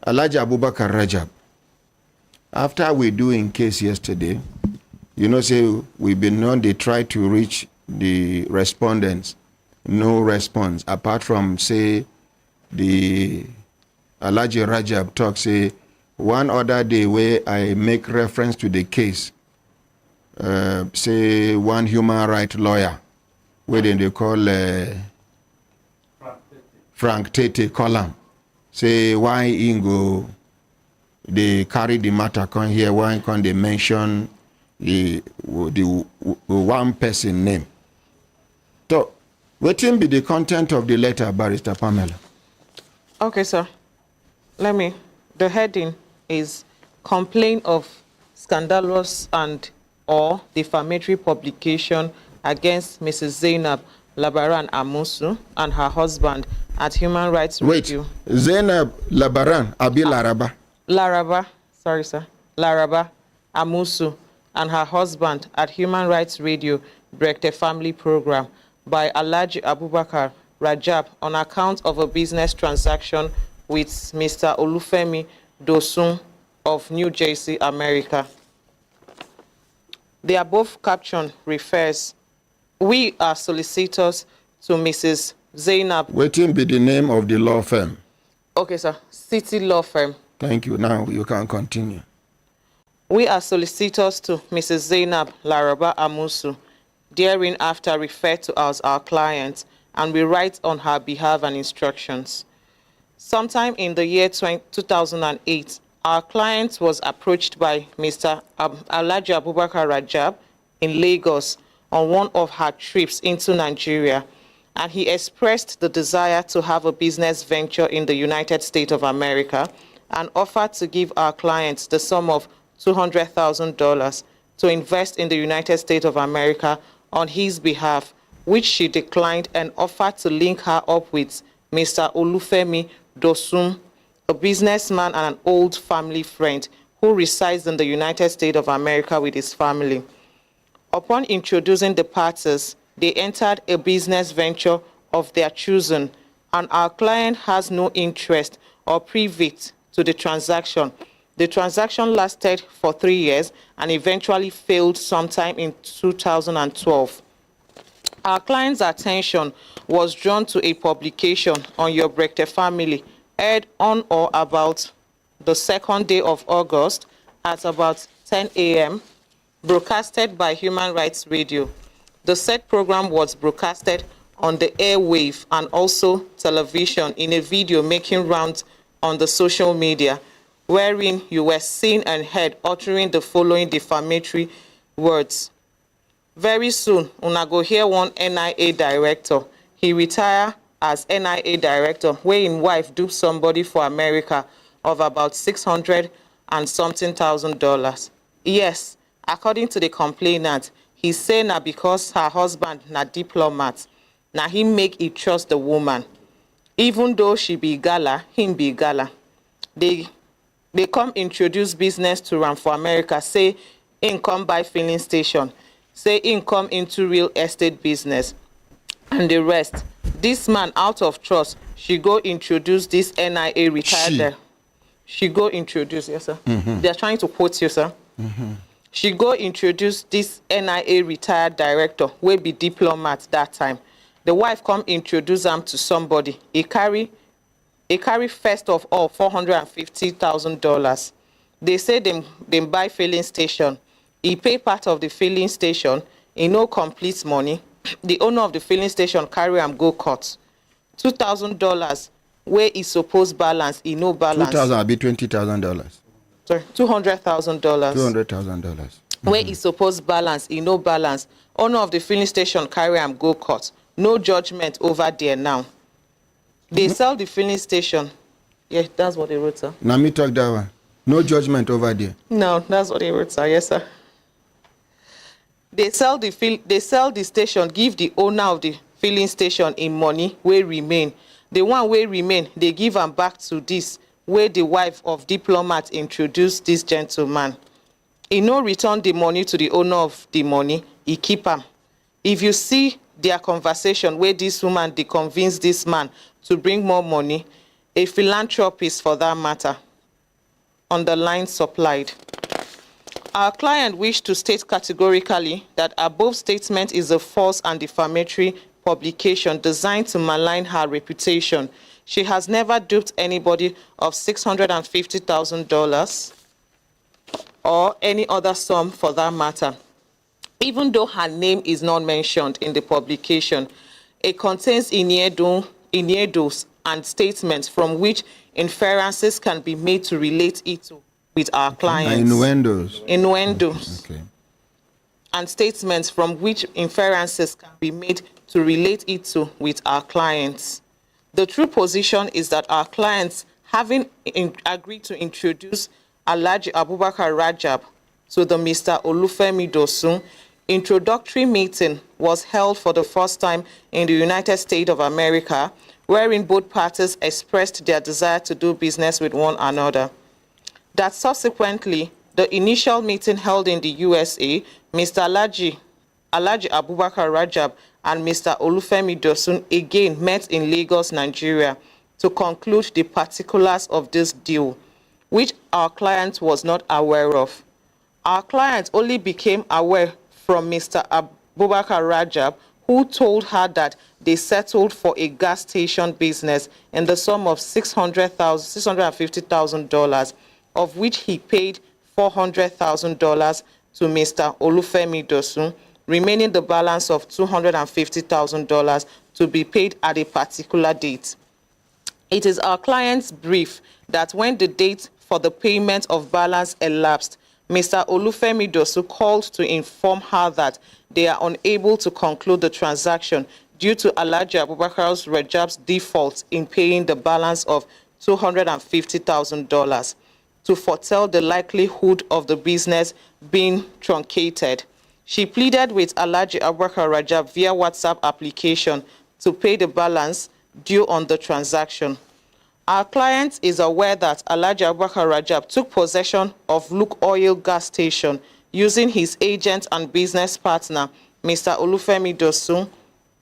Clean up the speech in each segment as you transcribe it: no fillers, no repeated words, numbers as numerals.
Alhaji Abubakar Rajab, after we do in case yesterday, you know, say we've been on, they try to reach the respondents, no response, apart from, say, the Alhaji Rajab talk, say, one other day where I make reference to the case, say, one human rights lawyer, where they call Frank Tete column, say, why Ingo, they carry the matter, come here, why can't they mention the one person name? So, what will be the content of the letter, Barrister Pamela? Okay, sir. The heading is complaint of scandalous and or defamatory publication against Mrs. Zainab Labaran Amusu and her husband at Human Rights Radio. Wait, Zainab Labaran, Abi Laraba? Laraba, sorry, sir. Laraba Amusu and her husband at Human Rights Radio Brekete Family program by Alhaji Abubakar Rajab on account of a business transaction with Mr. Olufemi Dosun of New Jersey, America. The above caption refers, we are solicitors to Mrs. Zainab. Waiting be the name of the law firm. Okay, sir. City Law Firm. Thank you. Now you can continue. We are solicitors to Mrs. Zainab Laraba Amusu, therein after referred to as our client, and we write on her behalf and instructions. Sometime in the year 2008, our client was approached by Mr. Alhaji Abubakar Rajab in Lagos on one of her trips into Nigeria, and he expressed the desire to have a business venture in the United States of America and offered to give our clients the sum of $200,000 to invest in the United States of America on his behalf, which she declined and offered to link her up with Mr. Olufemi Dosun, a businessman and an old family friend who resides in the United States of America with his family. Upon introducing the parties, they entered a business venture of their choosing, and our client has no interest or privy to the transaction. The transaction lasted for 3 years and eventually failed sometime in 2012. Our client's attention was drawn to a publication on your Brekete Family, aired on or about the 2nd day of August at about 10 a.m., broadcasted by Human Rights Radio. The said program was broadcasted on the airwave and also television in a video making rounds on the social media, wherein you were seen and heard uttering the following defamatory words. Very soon, una go hear one NIA director. He retired as NIA director, where his wife duped somebody for America of about $600 and something thousand. Yes, according to the complainant, he say na because her husband na diplomat, na him make he trust the woman. Even though she be gala, him be gala. They come introduce business to am for America, say in come buy filling station, say in come into real estate business, and the rest. This man, out of trust, she go introduce this NIA retired. She go introduce, yes, sir. They are trying to quote you, sir. She go introduce this NIA retired director, wey be diplomat that time. The wife come introduce him to somebody. He carry first of all $450,000. They say them buy filling station. He pay part of the filling station. He no complete money. The owner of the filling station carry him go court. $2,000 where he supposed balance, he no balance. $2,000 be $20,000. Sorry, $200,000. $200,000. Where he supposed balance, he no balance. Owner of the filling station carry him go court. No judgment over there now. They sell the filling station. Yeah, that's what they wrote, sir. Now me talk that one. No judgment over there. No, that's what they wrote, sir. Yes, sir. They sell the station, give the owner of the filling station in money where remain. The one where remain, they give them back to this, where the wife of diplomat introduced this gentleman. He no return the money to the owner of the money, he keep them. If you see their conversation where this woman, they convince this man to bring more money, a philanthropist for that matter, on the line supplied. Our client wished to state categorically that above statement is a false and defamatory publication designed to malign her reputation. She has never duped anybody of $650,000 or any other sum for that matter. Even though her name is not mentioned in the publication, it contains innuendos and statements from which inferences can be made to relate it to with our clients. Innuendos. Innuendos. Okay. And statements from which inferences can be made to relate it to with our clients. The true position is that our clients, having agreed to introduce Alhaji Rajab to the Mr. Olufemi Dosun, introductory meeting was held for the first time in the United States of America, wherein both parties expressed their desire to do business with one another. That subsequently, the initial meeting held in the USA, Mr. Alhaji Rajab and Mr. Olufemi Dosun again met in Lagos, Nigeria, to conclude the particulars of this deal, which our client was not aware of. Our client only became aware from Mr. Rajab, who told her that they settled for a gas station business in the sum of $650,000, of which he paid $400,000 to Mr. Olufemi Dosun, remaining the balance of $250,000 to be paid at a particular date. It is our client's brief that when the date for the payment of balance elapsed, Mr. Olufemi Dosun called to inform her that they are unable to conclude the transaction due to Alhaji Rajab's default in paying the balance of $250,000 to foretell the likelihood of the business being truncated. She pleaded with Alhaji Rajab via WhatsApp application to pay the balance due on the transaction. Our client is aware that Alhaji Rajab took possession of Luke Oil gas station using his agent and business partner, Mr. Olufemi Dosun,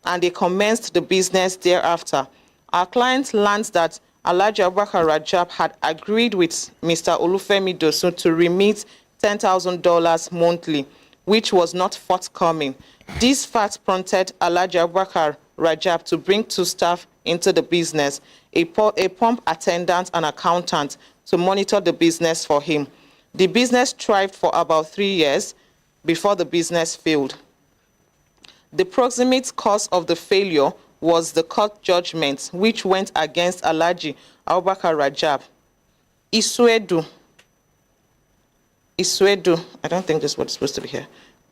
and they commenced the business thereafter. Our client learned that Alhaji Rajab had agreed with Mr. Olufemi Dosun to remit $10,000 monthly, which was not forthcoming. This fact prompted Alhaji Rajab to bring two staff into the business, a pump attendant and accountant, to monitor the business for him. The business thrived for about 3 years before the business failed. The proximate cause of the failure was the court judgment which went against Alhaji Rajab. Isuedu, I don't think this is what's supposed to be here.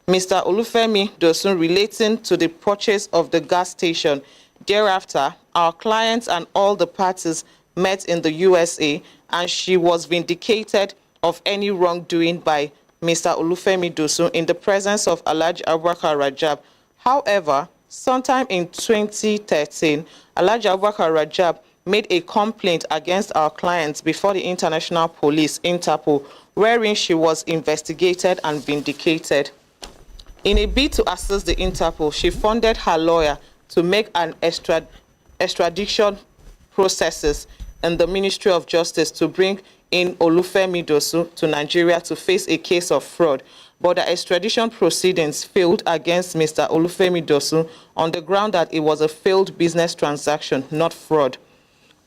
Mr. Olufemi Dosun relating to the purchase of the gas station. Thereafter, our clients and all the parties met in the USA, and she was vindicated of any wrongdoing by Mr. Olufemi Dosun in the presence of Alhaji Rajab. However, sometime in 2013, Alhaji Rajab made a complaint against our clients before the International Police, Interpol, wherein she was investigated and vindicated. In a bid to assist the Interpol, she funded her lawyer to make an extradition processes in the Ministry of Justice to bring in Olufemi Dosun to Nigeria to face a case of fraud, but the extradition proceedings failed against Mr. Olufemi Dosun on the ground that it was a failed business transaction, not fraud.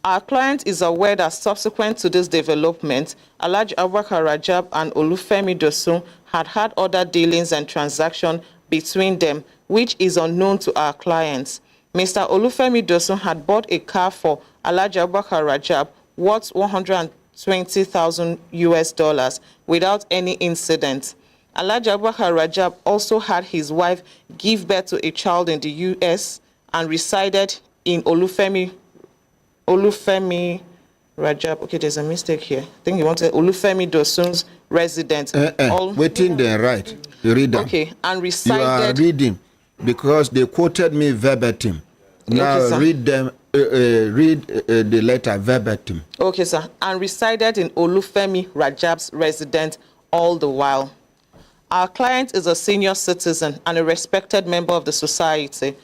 Our client is aware that subsequent to this development, Alhaji Rajab and Olufemi Dosun had other dealings and transactions between them, which is unknown to our clients. Mr. Olufemi Dosun had bought a car for Alhaji Rajab worth $120,000 without any incident. Alhaji Rajab also had his wife give birth to a child in the US and resided in Olufemi Rajab. Okay, there's a mistake here. I think you wanted Olufemi Dosun's residence. Waiting there, right? You read that. Okay, and resided. You are reading because they quoted me verbatim. Now okay, read them. Read the letter verbatim. Okay, sir. And resided in Olufemi Rajab's residence all the while. Our client is a senior citizen and a respected member of the society.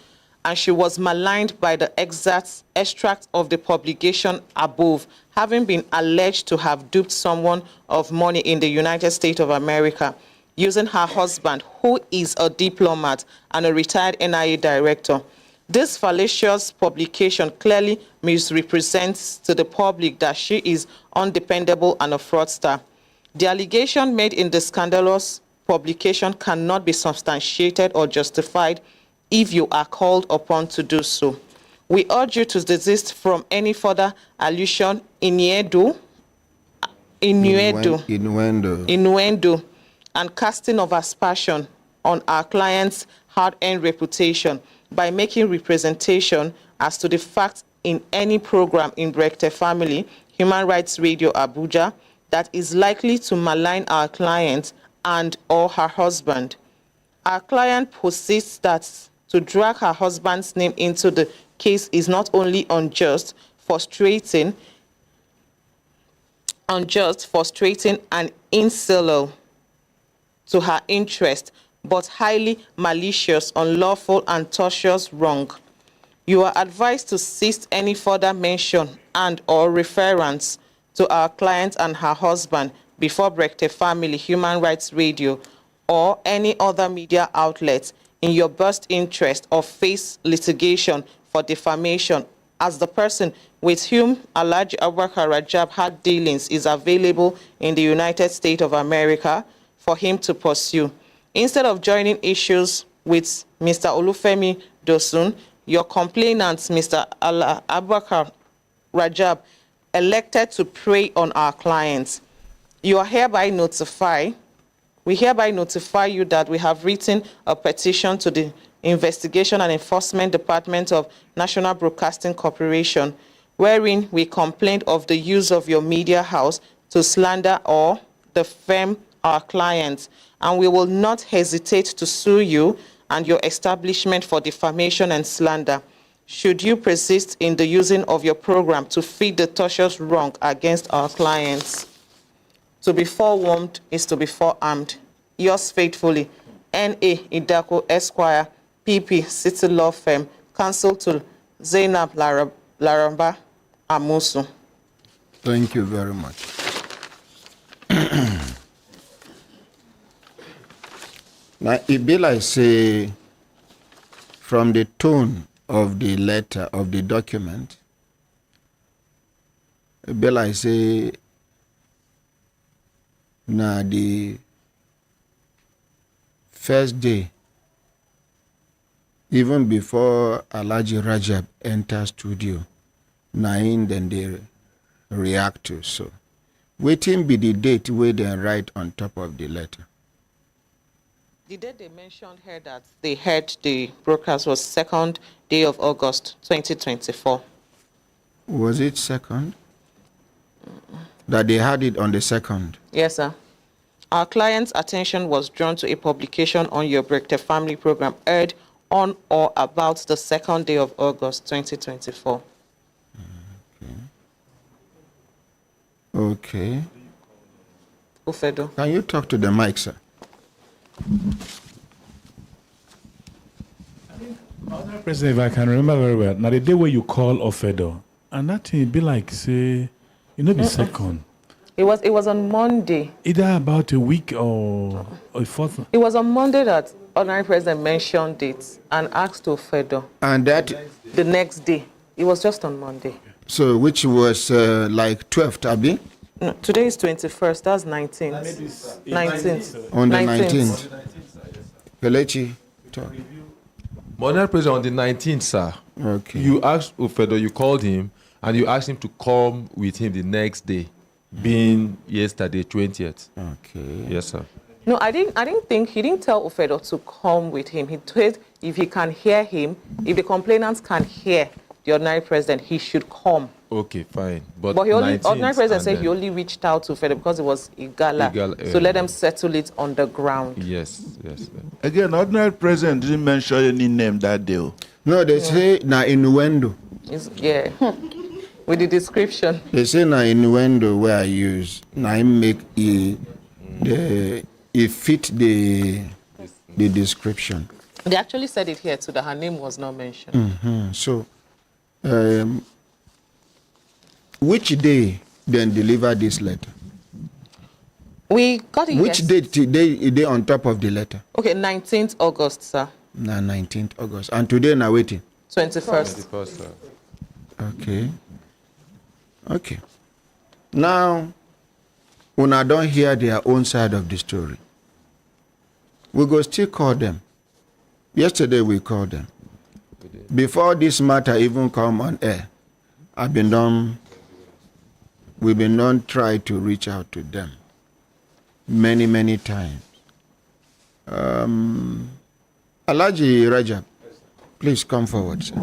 and she was maligned by the exact extract of the publication above, having been alleged to have duped someone of money in the United States of America, using her husband, who is a diplomat and a retired NIA director. This fallacious publication clearly misrepresents to the public that she is undependable and a fraudster. The allegation made in the scandalous publication cannot be substantiated or justified if you are called upon to do so. We urge you to desist from any further allusion, innuendo, and casting of aspersion on our client's hard-earned reputation by making representation as to the facts in any program in Brekete Family, Human Rights Radio Abuja, that is likely to malign our client and or her husband. Our client persists that to drag her husband's name into the case is not only unjust, frustrating, and insular to her interest, but highly malicious, unlawful, and tortious wrong. You are advised to cease any further mention and or reference to our client and her husband before Brekete Family, Human Rights Radio, or any other media outlet in your best interest or face litigation for defamation, as the person with whom Alhaji Rajab had dealings is available in the United States of America for him to pursue. Instead of joining issues with Mr. Olufemi Dosun, your complainant, Mr. Alhaji Rajab, elected to prey on our clients. We hereby notify you that we have written a petition to the Investigation and Enforcement Department of National Broadcasting Corporation, wherein we complained of the use of your media house to slander or defame our clients, and we will not hesitate to sue you and your establishment for defamation and slander, should you persist in the using of your program to feed the tortious wrong against our clients. To be forewarned is to be forearmed. Yours faithfully, N.A. Idako Esquire, PP, City Law Firm, Counsel to Zainab Laraba Amusu. Thank you very much. Now, it be like say, from the tone of the letter, of the document, it be like say, now the first day, even before Alhaji Rajab enters studio, then they react to. So, waiting be the date where they write on top of the letter. The date they mentioned here that they heard the broadcast was 2nd day of August, 2024. Was it 2nd? That they had it on the 2nd? Yes, sir. Our client's attention was drawn to a publication on your Brekete Family program aired on or about the 2nd day of August, 2024. Okay. Ufedo. Can you talk to the mic, sir? President, if I can remember very well, now the day where you call Ofedo, and that thing be like, say, you know, be second. It was on Monday. Either about a week or a fortnight. It was on Monday that ordinary president mentioned it and asked Ofedo. And that? The next day. It was just on Monday. So, which was like 12th, Abi? No, today is 21st, that's 19th. 19th. On the 19th. Kelechi, talk. Modern President, on the 19th, sir, okay. You asked Ufedo, you called him, and you asked him to come with him the next day, being yesterday, 20th. Okay. Yes, sir. No, I didn't think, he didn't tell Ufedo to come with him. He told if he can hear him, if the complainants can hear the ordinary president, he should come. Okay, fine. But he only, ordinary president said he only reached out to Ufedo because it was Igala. So let them settle it on the ground. Yes, yes. Again, ordinary president didn't mention any name that day. No, they say na innuendo. Yeah. With the description. They say na innuendo where I use. Na I make it fit the description. They actually said it here too, that her name was not mentioned. So, which day then deliver this letter? We got it Which date they on top of the letter? Okay, 19th August, sir. Na 19th August. And today na waiting. 21st. First, Okay. Okay. Now, una don't hear their own side of the story. We go still call them. Yesterday we called them. Before this matter even come on air, we've been done try to reach out to them many, many times. Alhaji Rajab, please come forward, sir.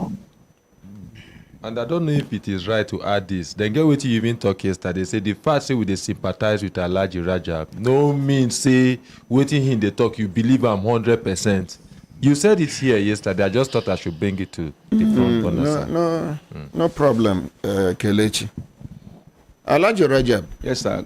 And I don't know if it is right to add this. Then get what you even talk yesterday. Say the fact say we dey sympathize with Alhaji Rajab no mean say waiting him they talk you believe I'm 100%. You said it here yesterday. I just thought I should bring it to the front corner. No problem, Kelechi. Alhaji Rajab, Yes, sir.